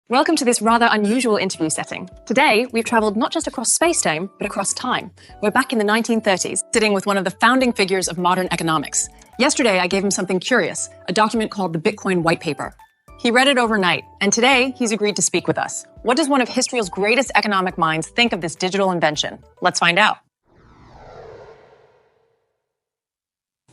Welcome to this rather unusual interview setting. Today, we've traveled not just across space-time, but across time. We're back in the 1930s, sitting with one of the founding figures of modern economics. Yesterday, I gave him something curious, a document called the Bitcoin Whitepaper. He read it overnight, and today, he's agreed to speak with us. What does one of history's greatest economic minds think of this digital invention? Let's find out.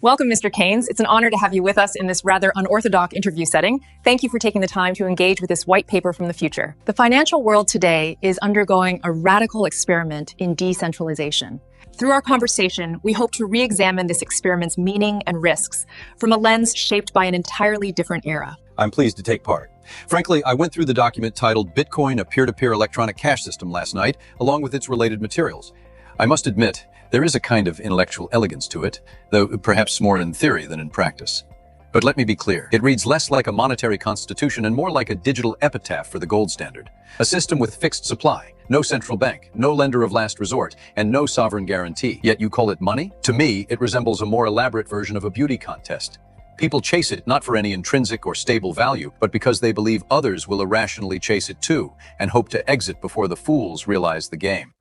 Welcome, Mr. Keynes. It's an honor to have you with us in this rather unorthodox interview setting. Thank you for taking the time to engage with this white paper from the future. The financial world today is undergoing a radical experiment in decentralization. Through our conversation, we hope to re-examine this experiment's meaning and risks from a lens shaped by an entirely different era. I'm pleased to take part. Frankly, I went through the document titled Bitcoin, a peer-to-peer electronic cash system last night, along with its related materials. I must admit, there is a kind of intellectual elegance to it, though perhaps more in theory than in practice. But let me be clear, it reads less like a monetary constitution and more like a digital epitaph for the gold standard. A system with fixed supply, no central bank, no lender of last resort, and no sovereign guarantee. Yet you call it money? To me, it resembles a more elaborate version of a beauty contest. People chase it not for any intrinsic or stable value, but because they believe others will irrationally chase it too, and hope to exit before the fools realize the game.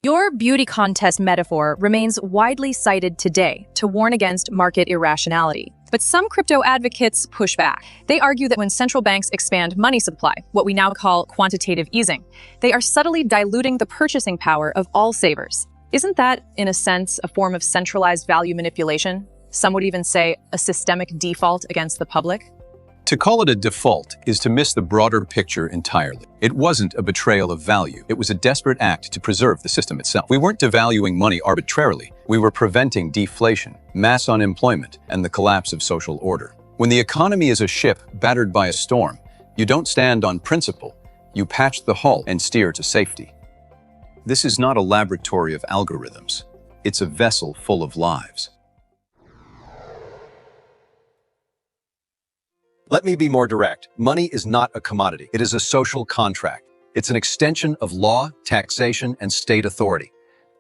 Your beauty contest metaphor remains widely cited today to warn against market irrationality. But some crypto advocates push back. They argue that when central banks expand money supply, what we now call quantitative easing, they are subtly diluting the purchasing power of all savers. Isn't that, in a sense, a form of centralized value manipulation? Some would even say a systemic default against the public. To call it a default is to miss the broader picture entirely. It wasn't a betrayal of value. It was a desperate act to preserve the system itself. We weren't devaluing money arbitrarily. We were preventing deflation, mass unemployment, and the collapse of social order. When the economy is a ship battered by a storm, you don't stand on principle. You patch the hull and steer to safety. This is not a laboratory of algorithms. It's a vessel full of lives. Let me be more direct. Money is not a commodity. It is a social contract. It's an extension of law, taxation, and state authority.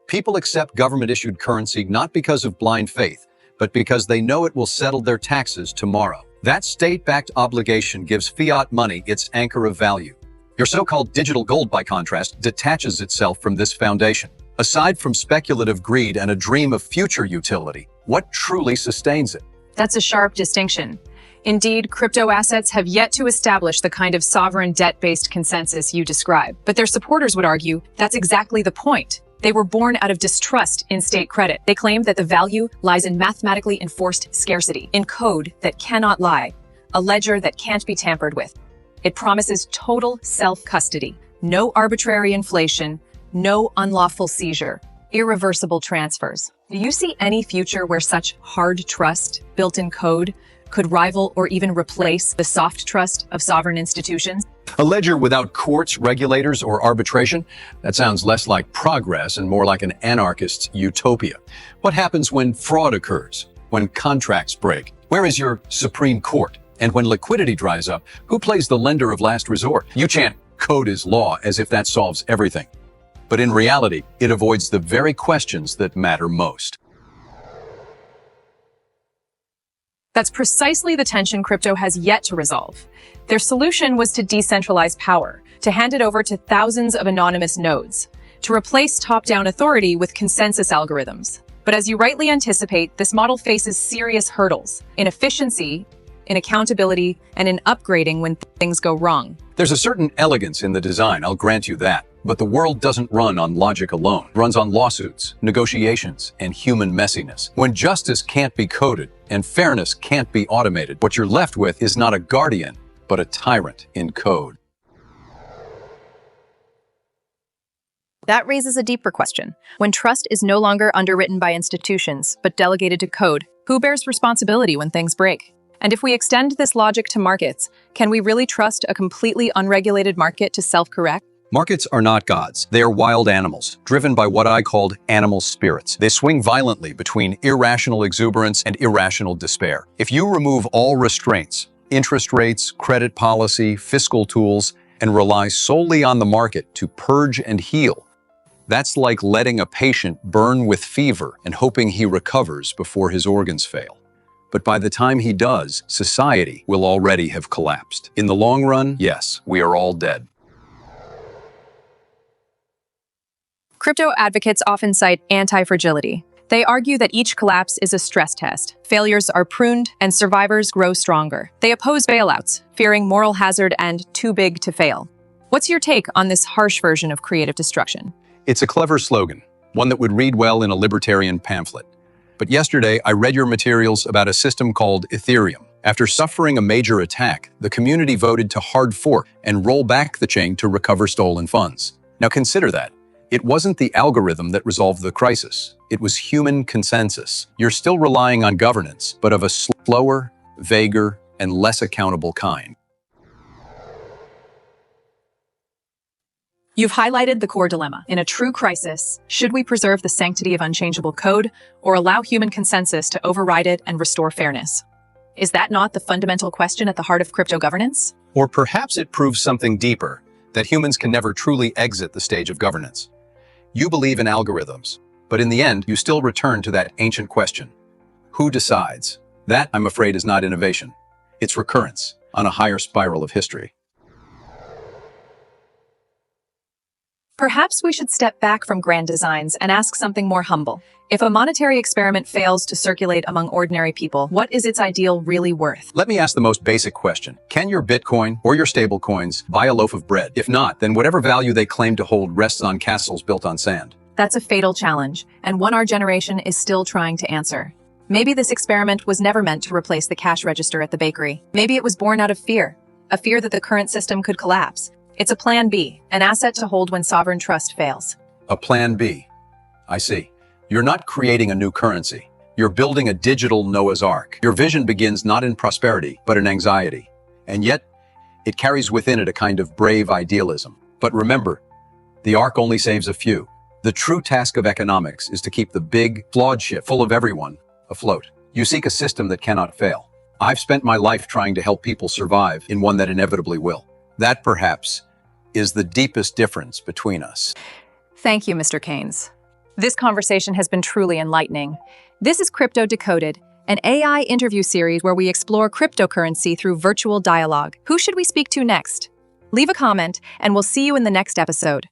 People accept government-issued currency not because of blind faith, but because they know it will settle their taxes tomorrow. That state-backed obligation gives fiat money its anchor of value. Your so-called digital gold, by contrast, detaches itself from this foundation. Aside from speculative greed and a dream of future utility, what truly sustains it? That's a sharp distinction. Indeed, crypto assets have yet to establish the kind of sovereign debt-based consensus you describe. But their supporters would argue that's exactly the point. They were born out of distrust in state credit. They claim that the value lies in mathematically enforced scarcity, in code that cannot lie, a ledger that can't be tampered with. It promises total self-custody, no arbitrary inflation, no unlawful seizure, irreversible transfers. Do you see any future where such hard trust, built in code, could rival or even replace the soft trust of sovereign institutions? A ledger without courts, regulators, or arbitration? That sounds less like progress and more like an anarchist's utopia. What happens when fraud occurs? When contracts break? Where is your Supreme Court? And when liquidity dries up, who plays the lender of last resort? You chant, code is law, as if that solves everything. But in reality, it avoids the very questions that matter most. That's precisely the tension crypto has yet to resolve. Their solution was to decentralize power, to hand it over to thousands of anonymous nodes, to replace top-down authority with consensus algorithms. But as you rightly anticipate, this model faces serious hurdles in efficiency, in accountability, and in upgrading when things go wrong. There's a certain elegance in the design, I'll grant you that. But the world doesn't run on logic alone. It runs on lawsuits, negotiations, and human messiness. When justice can't be coded and fairness can't be automated, what you're left with is not a guardian, but a tyrant in code. That raises a deeper question. When trust is no longer underwritten by institutions, but delegated to code, who bears responsibility when things break? And if we extend this logic to markets, can we really trust a completely unregulated market to self-correct? Markets are not gods. They are wild animals, driven by what I called animal spirits. They swing violently between irrational exuberance and irrational despair. If you remove all restraints, interest rates, credit policy, fiscal tools, and rely solely on the market to purge and heal, that's like letting a patient burn with fever and hoping he recovers before his organs fail. But by the time he does, society will already have collapsed. In the long run, yes, we are all dead. Crypto advocates often cite anti-fragility. They argue that each collapse is a stress test. Failures are pruned, and survivors grow stronger. They oppose bailouts, fearing moral hazard and too big to fail. What's your take on this harsh version of creative destruction? It's a clever slogan, one that would read well in a libertarian pamphlet. But yesterday, I read your materials about a system called Ethereum. After suffering a major attack, the community voted to hard fork and roll back the chain to recover stolen funds. Now consider that. It wasn't the algorithm that resolved the crisis. It was human consensus. You're still relying on governance, but of a slower, vaguer, and less accountable kind. You've highlighted the core dilemma. In a true crisis, should we preserve the sanctity of unchangeable code or allow human consensus to override it and restore fairness? Is that not the fundamental question at the heart of crypto governance? Or perhaps it proves something deeper, that humans can never truly exit the stage of governance. You believe in algorithms, but in the end, you still return to that ancient question. Who decides? That, I'm afraid, is not innovation. It's recurrence on a higher spiral of history. Perhaps we should step back from grand designs and ask something more humble. If a monetary experiment fails to circulate among ordinary people, what is its ideal really worth? Let me ask the most basic question. Can your Bitcoin or your stablecoins buy a loaf of bread? If not, then whatever value they claim to hold rests on castles built on sand. That's a fatal challenge, and one our generation is still trying to answer. Maybe this experiment was never meant to replace the cash register at the bakery. Maybe it was born out of fear, a fear that the current system could collapse. It's a plan B, an asset to hold when sovereign trust fails. A plan B. I see. You're not creating a new currency. You're building a digital Noah's Ark. Your vision begins not in prosperity, but in anxiety. And yet, it carries within it a kind of brave idealism. But remember, the Ark only saves a few. The true task of economics is to keep the big, flawed ship full of everyone afloat. You seek a system that cannot fail. I've spent my life trying to help people survive in one that inevitably will. That, perhaps, is the deepest difference between us. Thank you, Mr. Keynes. This conversation has been truly enlightening. This is Crypto Decoded, an AI interview series where we explore cryptocurrency through virtual dialogue. Who should we speak to next? Leave a comment, and we'll see you in the next episode.